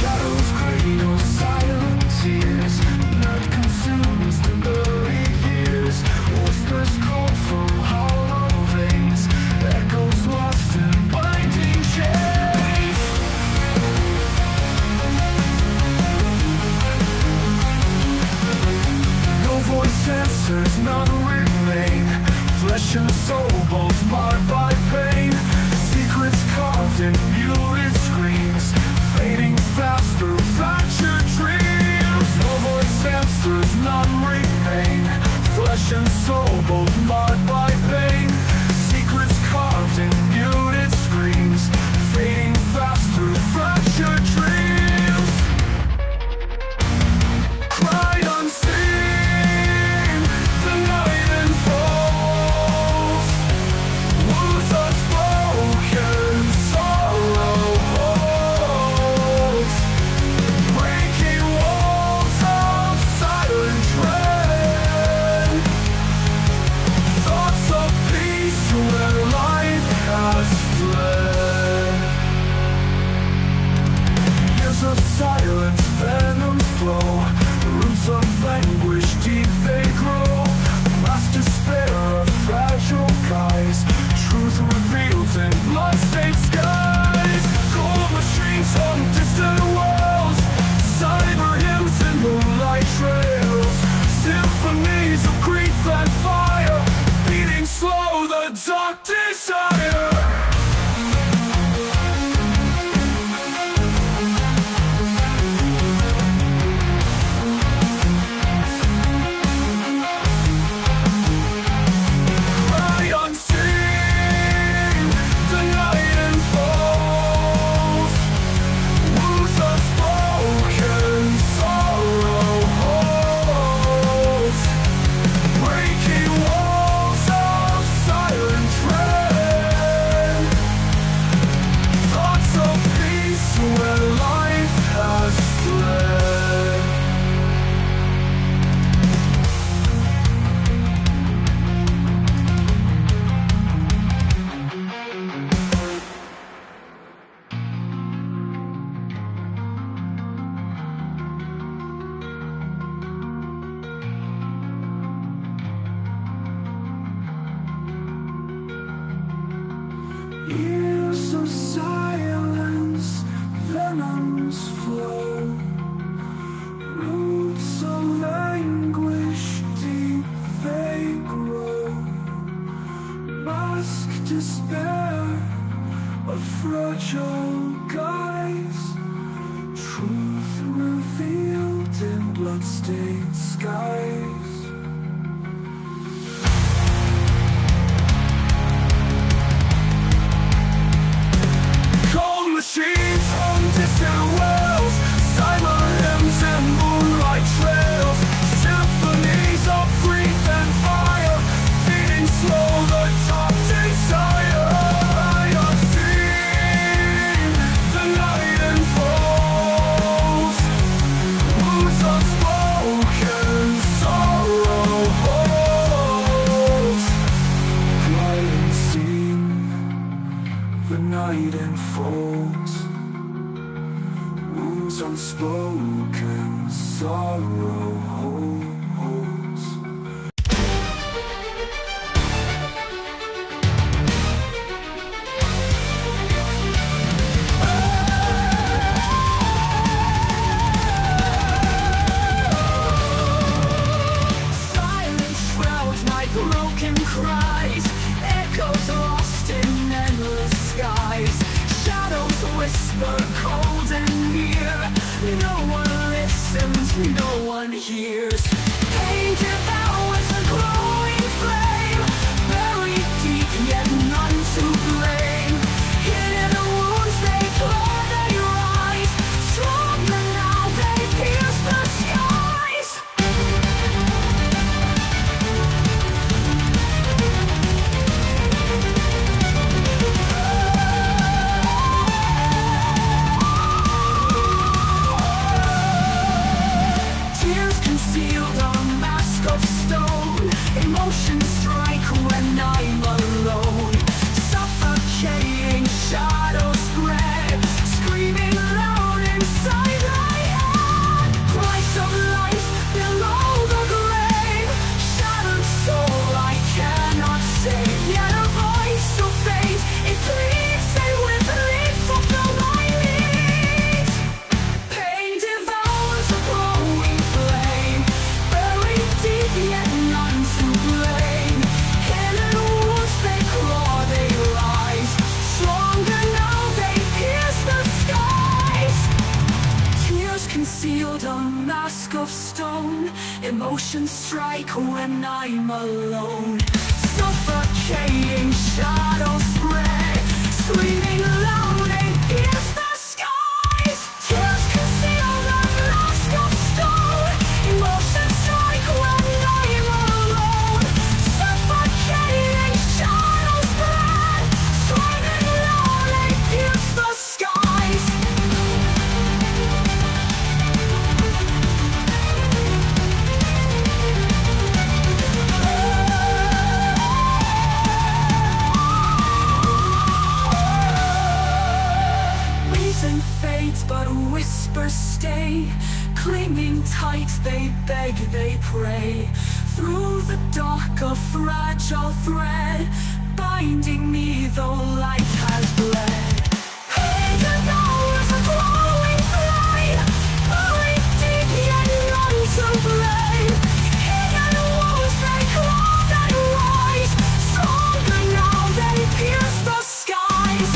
Shadows cradle silent tears, night consumes the blurry years. Whispers call from hollow veins, echoes lost in binding chains. No voice answers, none remain. Flesh and soul both marred by pain. Secrets carved in muted screams, fading fast through fractured dreams. No voice answers, none remain. Flesh and soul both marred by pain. Secrets carved in muted screams, fading fast through fractured dreams. Cry unseen, the night unfolds. Wounds unspoken, sorrow holds. Breaking walls of silent dread. Thoughts of peace where life has fled. Years of silence, venoms flow. Roots of anguish, deep they grow. Mass despair of fragile guys. Truth revealed in blood-stained skies. Cold machines on distant worlds. Cyber hymns and moonlight trails. Symphonies of grief and fire. Beating slow, the dark desire. Cry unseen, the night unfolds. Wounds unspoken, sorrow holds. Breaking walls of silent dread. Thoughts of peace where life has fled. Years of silence, venoms flow. Roots of anguish, deep they grow. Mask despair of fragile guise. Truth revealed in blood-stained skies. Cold machines on distant worlds. Cyber hymns and moonlight trails. Symphonies of grief and fire. Feeding slow the top desire. I have seen the night unfolds. Wounds unspoken, sorrow holds. Cry unseen, the night unfolds. Wounds unspoken, sorrow holds. Silence shrouds my broken cries. Echoes lost in endless skies. Shadows whisper cold and near. No one listens, no one hears. Pain devours the glowing flame. Buried deep, yet none to blame. Hidden wounds, they claw, they rise. Stronger now, they pierce the skies. Tears concealed, a mask of tone. Emotions strike when I'm alone. Suffocating shadows spread, screaming loud they pierce the skies. Tears conceal the mask of stone. Emotions strike when I'm alone. Suffocating shadows spread, screaming loud they pierce the skies. Reason fades, but whispers stay. Clinging tight, they beg, they pray. Through the dark, a fragile thread, binding me though light has bled. He devours a glowing flame, buried deep yet none to blame. Hidden wounds they crawl and rise, stronger now they pierce the skies.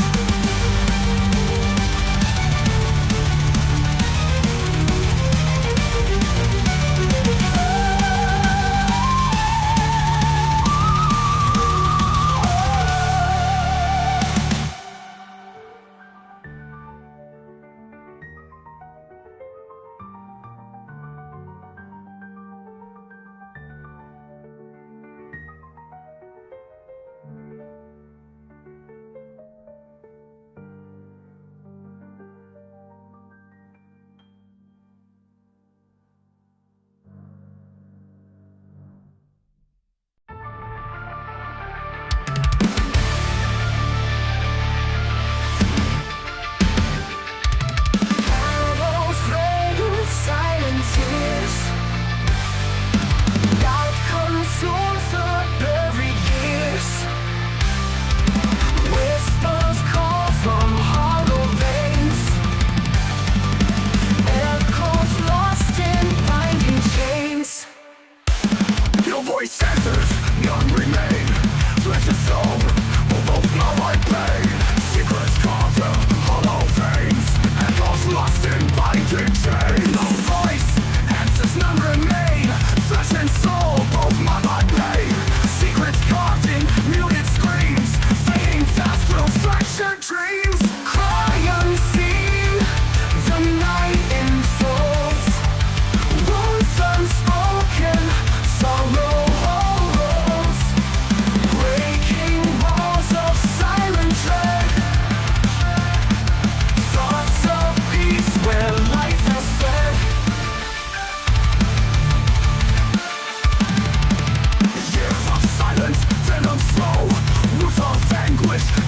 Answers, none remain. Flesh and soul will both know my pain. Secrets carved in hollow veins, and those lost in binding chains. No voice, answers none remain. Flesh and soul both know my pain. Secrets carved in muted screams, fading fast through fractured dreams. Cry unseen, the night enfolds. Words unspoken, sorrow.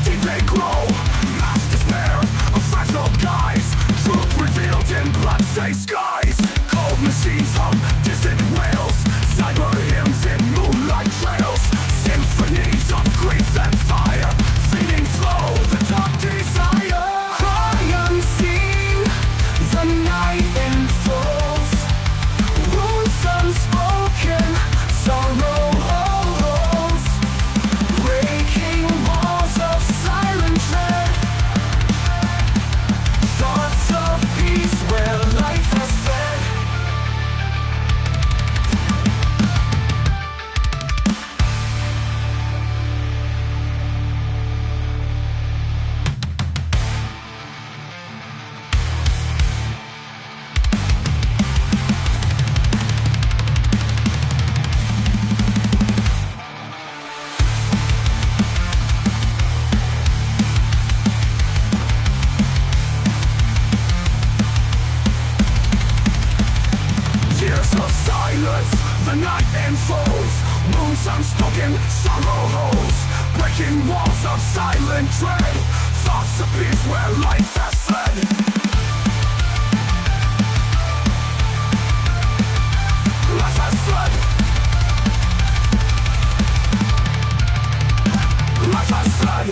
Deep they grow, mass despair, a fragile guise. Truth revealed in blood-stained skies. Cold machines hum distant wails, cyber hymns in moonlight trails. Symphonies of grief and fire, feeding slow the dark desire. Cry unseen, the night enfolds. Wounds unspoken, sorrow. The night enfolds, moons unspoken, sorrow holds. Breaking walls of silent dread, thoughts of peace where life has fled. Life has fled. Life has fled.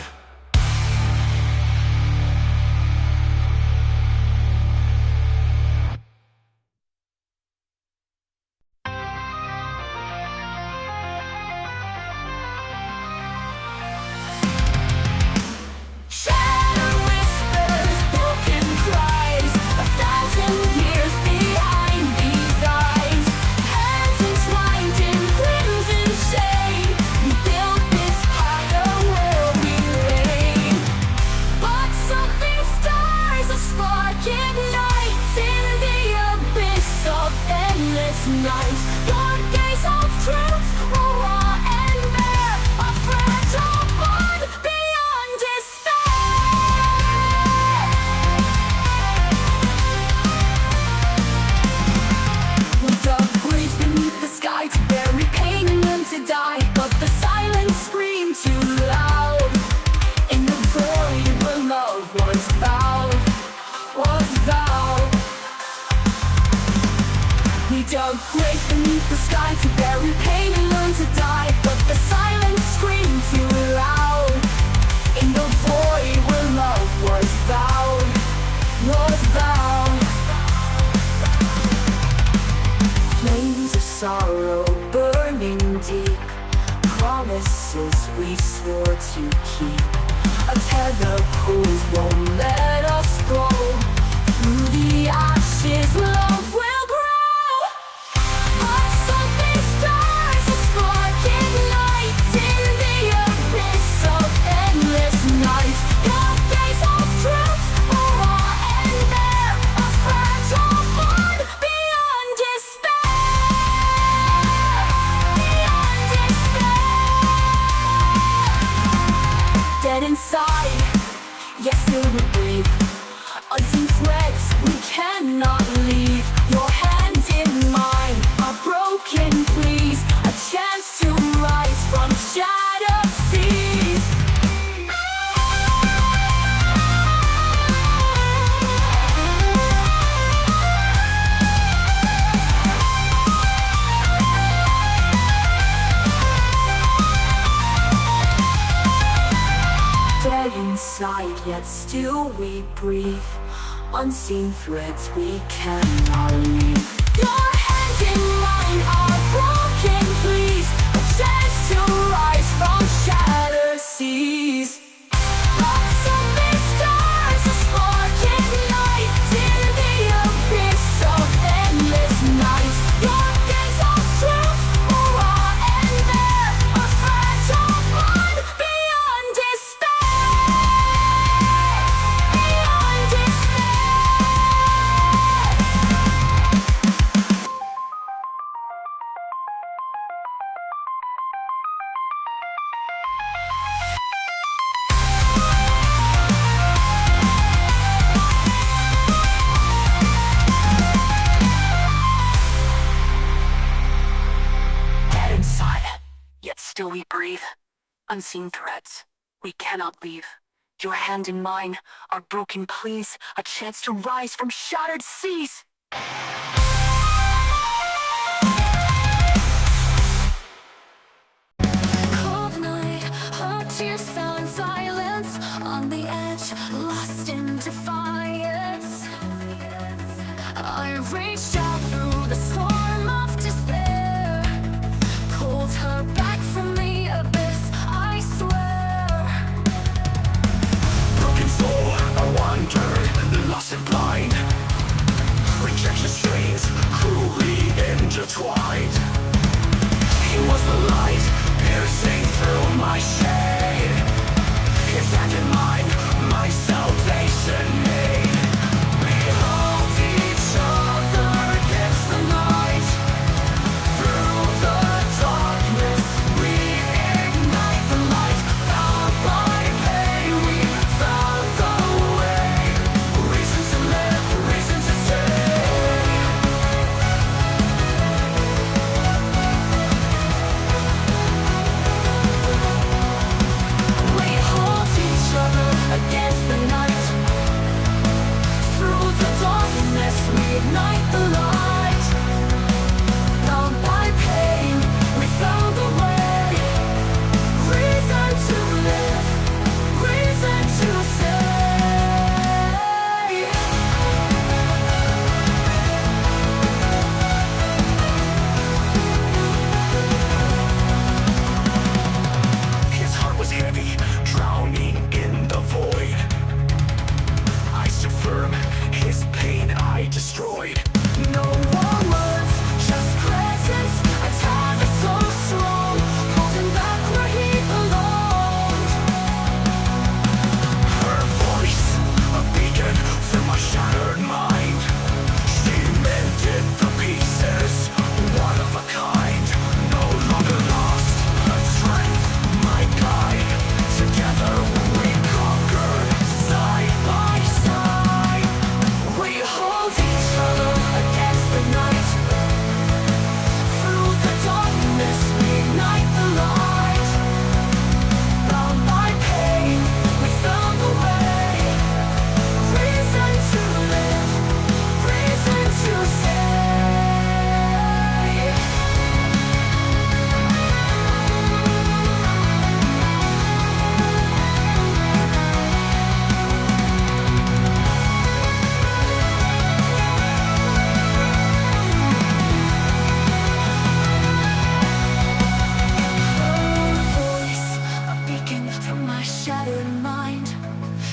Shadow whispers, broken sorrow burning deep, promises we swore to keep. A tether pulls won't let us go. Through the ashes love will grow. But something stars a sparking light in the abyss of endless night. Your days of truth are raw and bare, a fragile bond beyond despair. Beyond despair. Dead inside, yet still we breathe. Unseen threads we cannot leave. Your hand in mine, a broken pleas, a chance to rise from shattered seas. Dead inside, yet still we breathe. Unseen threads we cannot leave. Your hand in mine, our broken pleas, a chance to rise from shattered seas. Lots of big stars, a sparking light in the abyss of endless nights. Your gaze of truth, raw and bare, a fragile bond beyond despair. Beyond despair. Dead inside, yet still we breathe. Unseen threads we cannot leave. Your hand in mine, our broken pleas, a chance to rise from shattered seas. Cold night, our tears fell in silence. On the edge, lost in defiance, I reached out through the storm of despair, pulled her back from the abyss, I swear. Broken soul, I wandered, lost and blind. Rejection strings cruelly intertwined. He was the light, piercing through my shade. my shattered mind.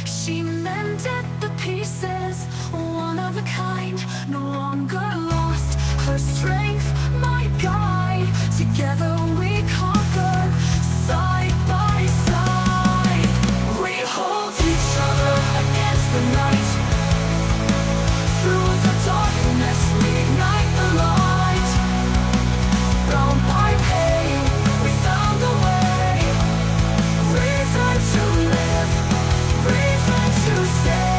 She mended the pieces, one of a kind, no longer lost. Her strength, my guide, together we conquer, side by side. We hold each other against the night. Through the darkness we ignite the light. Bound by pain, we found a way. Reason to live, reason to stay.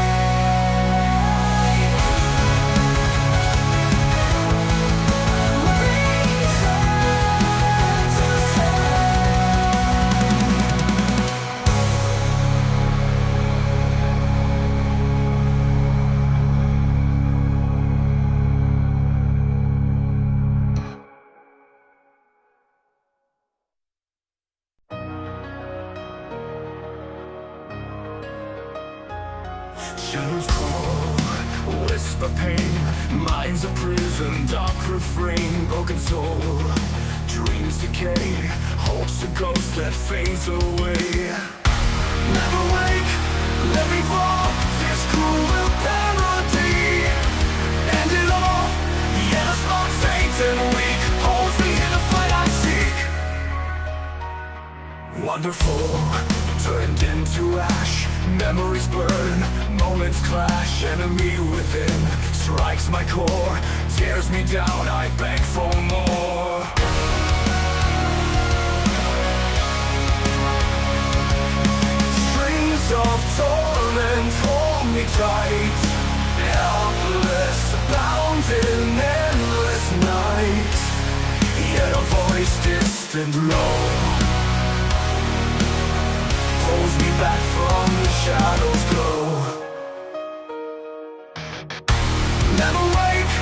Shadows crawl, whisper pain. Mind's a prison, dark refrain. Broken soul, dreams decay. Hope's a ghost that fades away. Never wake, let me fall. This cruel parody. End it all, yet a spark fades and weak. Holds me in the fight I seek. Wonderful, turned into ash. Memories burn, moments clash. Enemy within strikes my core, tears me down, I beg for more. Strings of torment hold me tight. Helpless, bound in endless night. Yet a voice distant low pulls me back from the shadows glow. Never wake,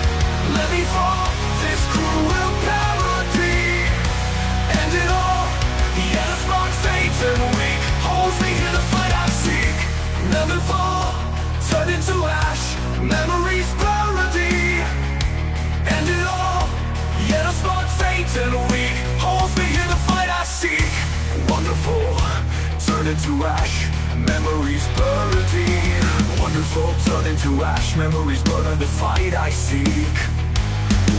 let me fall. This cruel parody. End it all, yet a spark fades and weak. Holds me in the fight I seek. Never fall, turn into ash. Memories parody. End it all, yet a spark fades and weak. Holds me in the fight I seek. Wonderful, turn into ash, memories parody. Wonderful, turn into ash, memories burn in the fight I seek.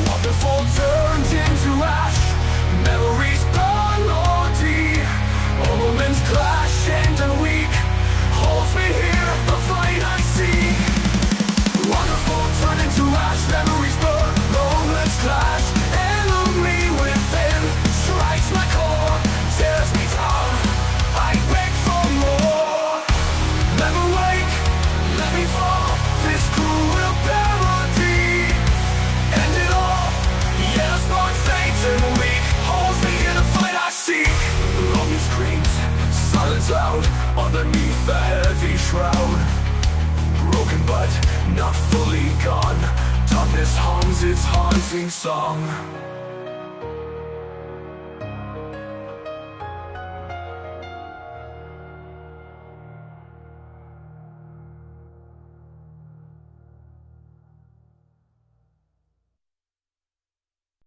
Wonderful, turned into ash, memories parody. All moments clash and weak. Holds me here, the fight I seek. Wonderful, turn into ash, memories burn. Moments clash, enemy within strikes my core, tears me down, I beg for more. Never wake, let me fall. This cruel parody. End it all, yet a spark fades and weak. Holds me in the fight I seek. Longing screams, silence out underneath the heavy shroud. Broken but not fully gone. Darkness hums its haunting song.